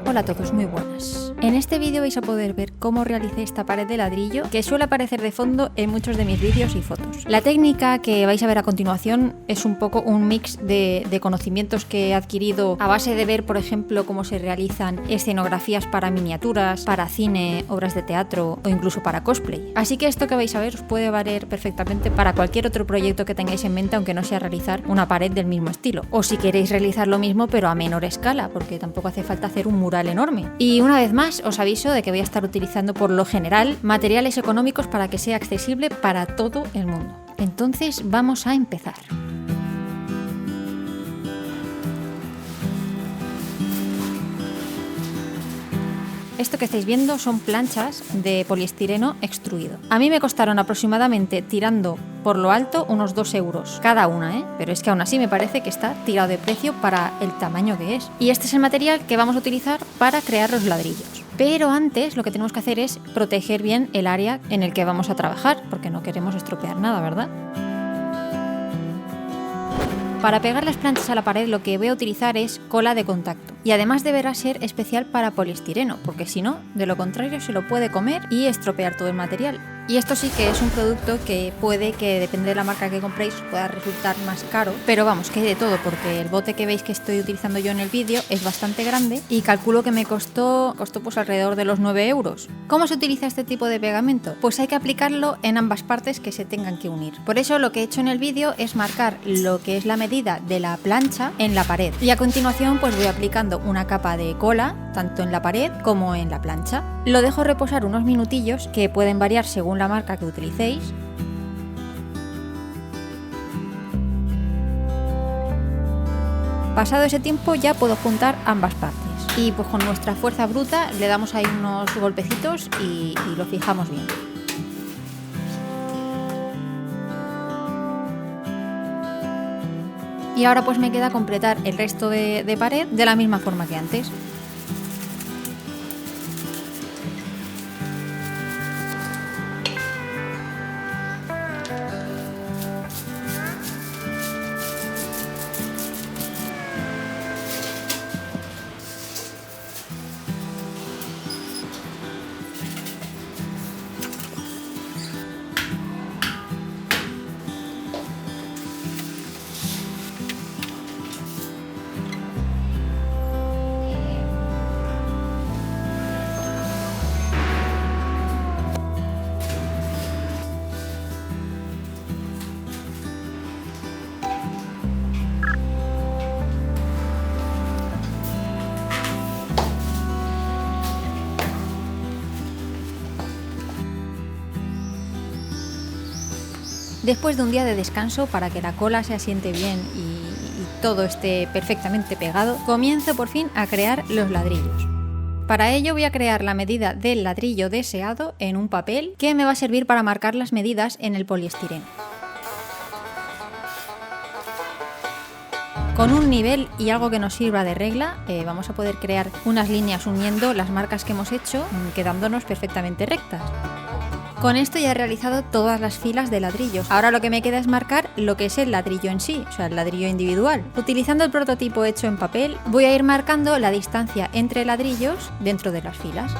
Hola a todos, muy buenas. En este vídeo vais a poder ver cómo realicé esta pared de ladrillo que suele aparecer de fondo en muchos de mis vídeos y fotos. La técnica que vais a ver a continuación es un poco un mix de conocimientos que he adquirido a base de ver, por ejemplo, cómo se realizan escenografías para miniaturas, para cine, obras de teatro o incluso para cosplay. Así que esto que vais a ver os puede valer perfectamente para cualquier otro proyecto que tengáis en mente, aunque no sea realizar una pared del mismo estilo. O si queréis realizar lo mismo pero a menor escala, porque tampoco hace falta hacer un mural enorme. Y una vez más os aviso de que voy a estar utilizando por lo general materiales económicos para que sea accesible para todo el mundo. Entonces vamos a empezar. Esto que estáis viendo son planchas de poliestireno extruido. A mí me costaron aproximadamente, tirando por lo alto, unos 2 euros cada una, pero es que aún así me parece que está tirado de precio para el tamaño que es. Y este es el material que vamos a utilizar para crear los ladrillos. Pero antes lo que tenemos que hacer es proteger bien el área en el que vamos a trabajar, porque no queremos estropear nada, ¿verdad? Para pegar las planchas a la pared lo que voy a utilizar es cola de contacto. Y además deberá ser especial para poliestireno, porque si no, de lo contrario se lo puede comer y estropear todo el material. Y esto sí que es un producto que puede que, depende de la marca que compréis, pueda resultar más caro. Pero vamos, que hay de todo, porque el bote que veis que estoy utilizando yo en el vídeo es bastante grande y calculo que me costó pues alrededor de los 9 euros. ¿Cómo se utiliza este tipo de pegamento? Pues hay que aplicarlo en ambas partes que se tengan que unir. Por eso lo que he hecho en el vídeo es marcar lo que es la medida de la plancha en la pared. Y a continuación pues voy aplicando una capa de cola, tanto en la pared como en la plancha. Lo dejo reposar unos minutillos, que pueden variar según la marca que utilicéis. Pasado ese tiempo ya puedo juntar ambas partes. Y pues con nuestra fuerza bruta le damos ahí unos golpecitos y lo fijamos bien. Y ahora pues me queda completar el resto de pared de la misma forma que antes. Después de un día de descanso, para que la cola se asiente bien y todo esté perfectamente pegado, comienzo por fin a crear los ladrillos. Para ello voy a crear la medida del ladrillo deseado en un papel que me va a servir para marcar las medidas en el poliestireno. Con un nivel y algo que nos sirva de regla, vamos a poder crear unas líneas uniendo las marcas que hemos hecho, quedándonos perfectamente rectas. Con esto ya he realizado todas las filas de ladrillos. Ahora lo que me queda es marcar lo que es el ladrillo en sí, o sea, el ladrillo individual. Utilizando el prototipo hecho en papel, voy a ir marcando la distancia entre ladrillos dentro de las filas.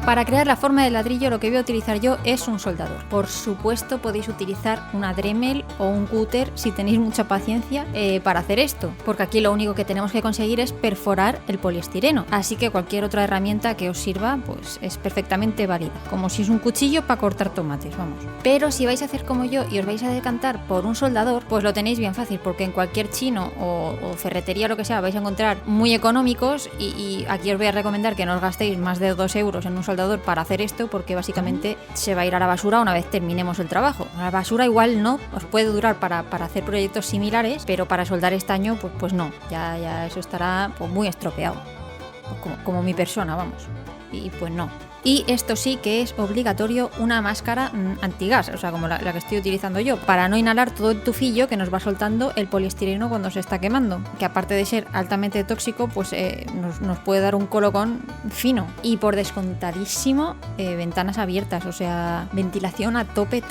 Para crear la forma del ladrillo lo que voy a utilizar yo es un soldador. Por supuesto podéis utilizar una Dremel o un cúter si tenéis mucha paciencia para hacer esto, porque aquí lo único que tenemos que conseguir es perforar el poliestireno, así que cualquier otra herramienta que os sirva pues es perfectamente válida, como si es un cuchillo para cortar tomates, vamos. Pero si vais a hacer como yo y os vais a decantar por un soldador, pues lo tenéis bien fácil, porque en cualquier chino o ferretería o lo que sea vais a encontrar muy económicos y aquí os voy a recomendar que no os gastéis más de 2 euros en un soldador para hacer esto, porque básicamente se va a ir a la basura una vez terminemos el trabajo. A la basura igual no, os puede durar para hacer proyectos similares, pero para soldar estaño pues no, ya eso estará pues muy estropeado, como mi persona, vamos. Y pues no. Y esto sí que es obligatorio, una máscara antigas, o sea, como la que estoy utilizando yo, para no inhalar todo el tufillo que nos va soltando el poliestireno cuando se está quemando, que aparte de ser altamente tóxico, pues nos puede dar un colocón fino. Y por descontadísimo, ventanas abiertas, o sea, ventilación a tope,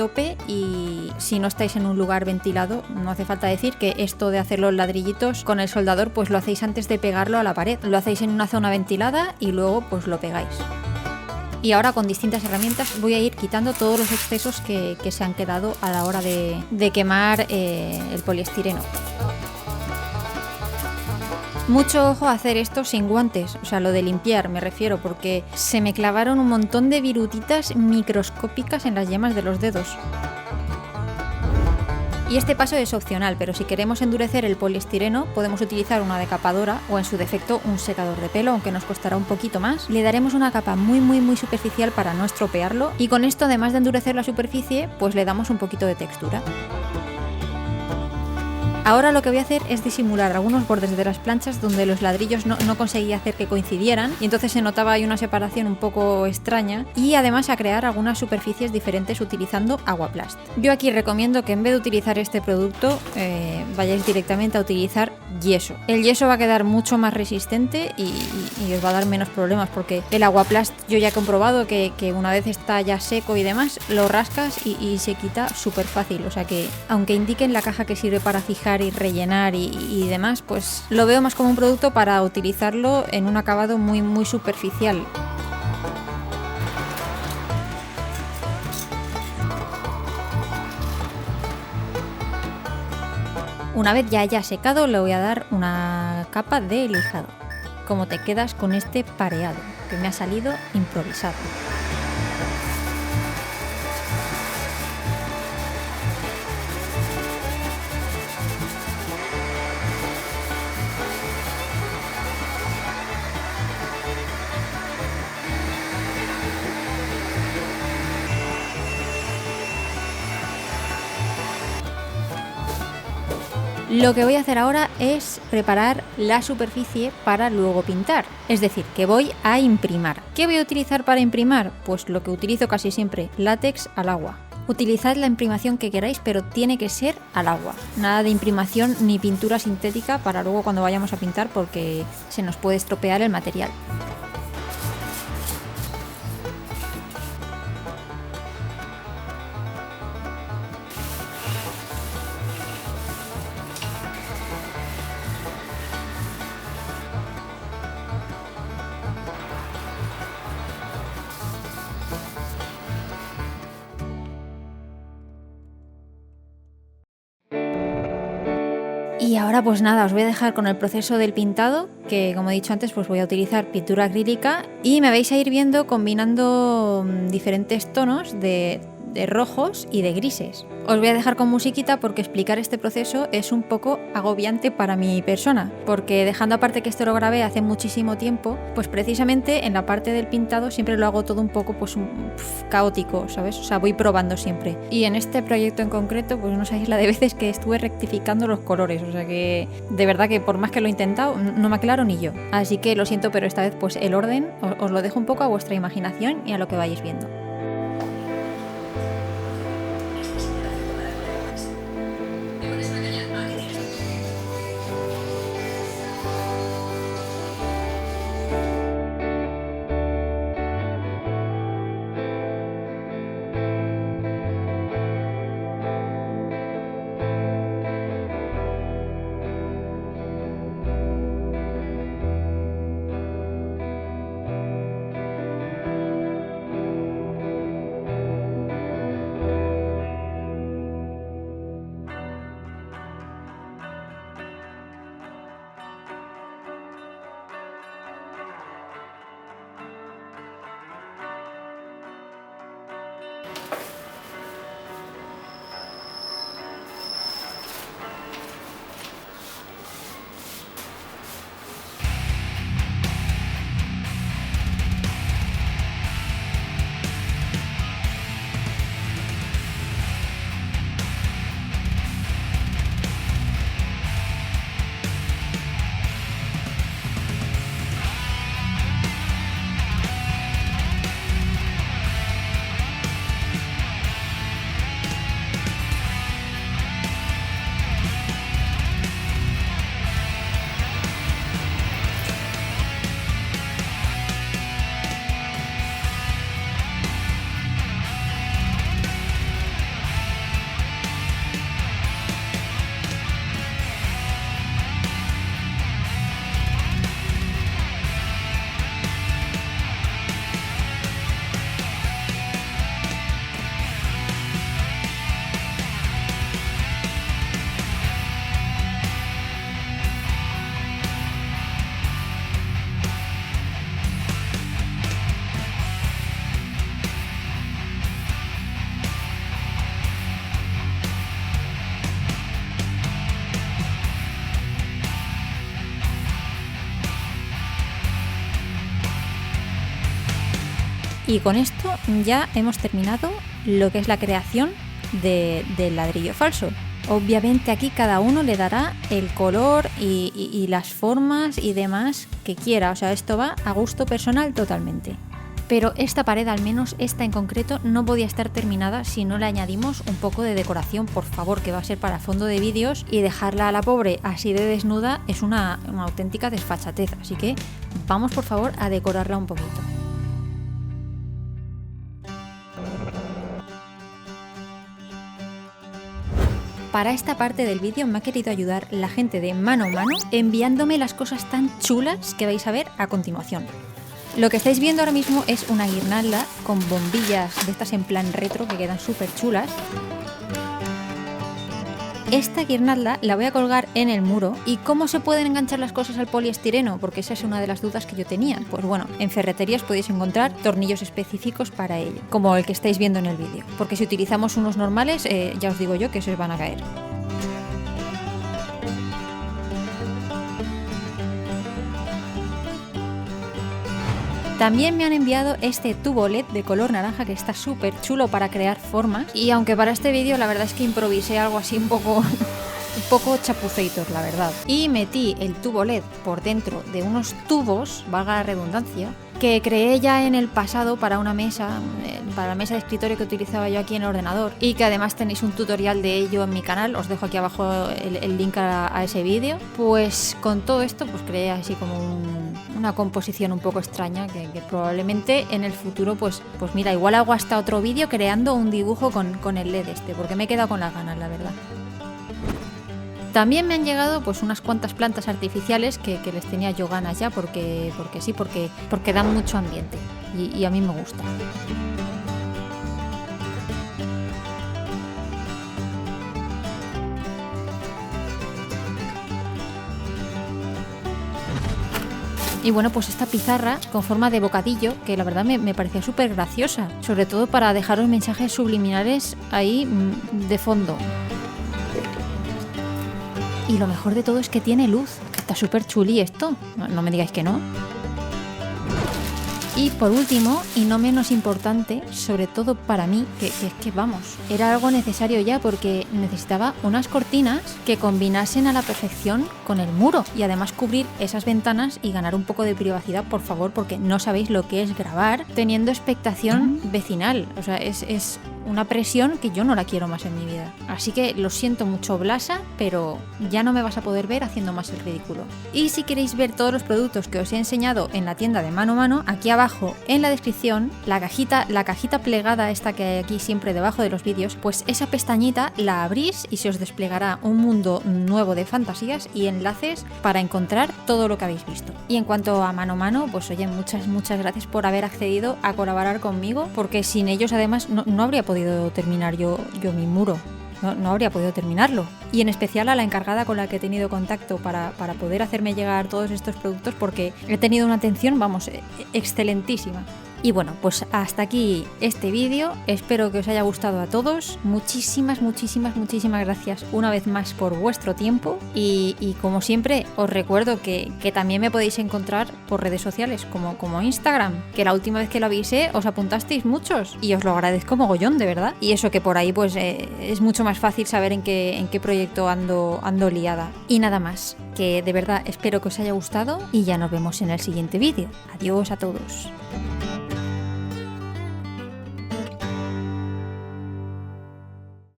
y si no estáis en un lugar ventilado, no hace falta decir que esto de hacer los ladrillitos con el soldador, pues lo hacéis antes de pegarlo a la pared, lo hacéis en una zona ventilada y luego pues lo pegáis. Y ahora con distintas herramientas voy a ir quitando todos los excesos que se han quedado a la hora de quemar el poliestireno. Mucho ojo a hacer esto sin guantes, o sea, lo de limpiar me refiero, porque se me clavaron un montón de virutitas microscópicas en las yemas de los dedos. Y este paso es opcional, pero si queremos endurecer el poliestireno podemos utilizar una decapadora o en su defecto un secador de pelo, aunque nos costará un poquito más. Le daremos una capa muy superficial para no estropearlo y con esto, además de endurecer la superficie, pues le damos un poquito de textura. Ahora lo que voy a hacer es disimular algunos bordes de las planchas donde los ladrillos no conseguía hacer que coincidieran y entonces se notaba ahí una separación un poco extraña, y además a crear algunas superficies diferentes utilizando Aguaplast. Yo aquí recomiendo que en vez de utilizar este producto vayáis directamente a utilizar yeso. El yeso va a quedar mucho más resistente y os va a dar menos problemas, porque el Aguaplast yo ya he comprobado que una vez está ya seco y demás, lo rascas y se quita súper fácil. O sea que aunque indique en la caja que sirve para fijar y rellenar y demás, pues lo veo más como un producto para utilizarlo en un acabado muy superficial. Una vez ya haya secado, le voy a dar una capa de lijado. Como te quedas con este pareado, que me ha salido improvisado. Lo que voy a hacer ahora es preparar la superficie para luego pintar, es decir, que voy a imprimar. ¿Qué voy a utilizar para imprimar? Pues lo que utilizo casi siempre, látex al agua. Utilizad la imprimación que queráis, pero tiene que ser al agua. Nada de imprimación ni pintura sintética para luego cuando vayamos a pintar, porque se nos puede estropear el material. Y ahora pues nada, os voy a dejar con el proceso del pintado, que como he dicho antes pues voy a utilizar pintura acrílica y me vais a ir viendo combinando diferentes tonos de rojos y de grises. Os voy a dejar con musiquita porque explicar este proceso es un poco agobiante para mi persona, porque dejando aparte que esto lo grabé hace muchísimo tiempo, pues precisamente en la parte del pintado siempre lo hago todo un poco pues caótico, ¿sabes? O sea, voy probando siempre. Y en este proyecto en concreto, pues no sabéis la de veces que estuve rectificando los colores, o sea que de verdad que por más que lo he intentado, no me aclaro ni yo. Así que lo siento, pero esta vez pues el orden os lo dejo un poco a vuestra imaginación y a lo que vayáis viendo. Y con esto ya hemos terminado lo que es la creación del ladrillo falso. Obviamente aquí cada uno le dará el color y las formas y demás que quiera, o sea, esto va a gusto personal totalmente. Pero esta pared, al menos esta en concreto, no podía estar terminada si no le añadimos un poco de decoración, por favor, que va a ser para fondo de vídeos, y dejarla a la pobre así de desnuda es una auténtica desfachatez, así que vamos por favor a decorarla un poquito. Para esta parte del vídeo me ha querido ayudar la gente de Mano Mano enviándome las cosas tan chulas que vais a ver a continuación. Lo que estáis viendo ahora mismo es una guirnalda con bombillas de estas en plan retro que quedan súper chulas. Esta guirnalda la voy a colgar en el muro. ¿Y cómo se pueden enganchar las cosas al poliestireno? Porque esa es una de las dudas que yo tenía. Pues bueno, en ferreterías podéis encontrar tornillos específicos para ello, como el que estáis viendo en el vídeo. Porque si utilizamos unos normales, ya os digo yo que se os van a caer. También me han enviado este tubo LED de color naranja que está súper chulo para crear formas, y aunque para este vídeo la verdad es que improvisé algo así un poco chapuceitos, la verdad. Y metí el tubo LED por dentro de unos tubos, valga la redundancia, que creé ya en el pasado para una mesa, para la mesa de escritorio que utilizaba yo aquí en el ordenador, y que además tenéis un tutorial de ello en mi canal, os dejo aquí abajo el link a ese vídeo. Pues con todo esto pues creé así como una composición un poco extraña que probablemente en el futuro pues mira, igual hago hasta otro vídeo creando un dibujo con el LED este, porque me he quedado con las ganas, la verdad. También me han llegado pues unas cuantas plantas artificiales que les tenía yo ganas ya porque dan mucho ambiente y a mí me gusta. Y bueno, pues esta pizarra con forma de bocadillo, que la verdad me parecía súper graciosa, sobre todo para dejaros mensajes subliminales ahí de fondo. Y lo mejor de todo es que tiene luz, que está súper chuli esto, no me digáis que no. Y por último, y no menos importante, sobre todo para mí, que es que vamos, era algo necesario ya porque necesitaba unas cortinas que combinasen a la perfección con el muro y además cubrir esas ventanas y ganar un poco de privacidad, por favor, porque no sabéis lo que es grabar teniendo expectación vecinal. O sea, es una presión que yo no la quiero más en mi vida. Así que lo siento mucho, Blasa, pero ya no me vas a poder ver haciendo más el ridículo. Y si queréis ver todos los productos que os he enseñado en la tienda de Mano Mano, aquí abajo en la descripción, la cajita plegada esta que hay aquí siempre debajo de los vídeos, pues esa pestañita la abrís y se os desplegará un mundo nuevo de fantasías y enlaces para encontrar todo lo que habéis visto. Y en cuanto a Mano Mano, pues oye, muchas gracias por haber accedido a colaborar conmigo, porque sin ellos además no habría podido terminar yo mi muro. No habría podido terminarlo. Y en especial a la encargada con la que he tenido contacto para poder hacerme llegar todos estos productos, porque he tenido una atención, vamos, excelentísima. Y bueno, pues hasta aquí este vídeo, espero que os haya gustado a todos, muchísimas gracias una vez más por vuestro tiempo y como siempre os recuerdo que también me podéis encontrar por redes sociales como Instagram, que la última vez que lo avisé os apuntasteis muchos y os lo agradezco mogollón, de verdad, y eso que por ahí pues es mucho más fácil saber en qué proyecto ando liada. Y nada más, que de verdad espero que os haya gustado y ya nos vemos en el siguiente vídeo. Adiós a todos.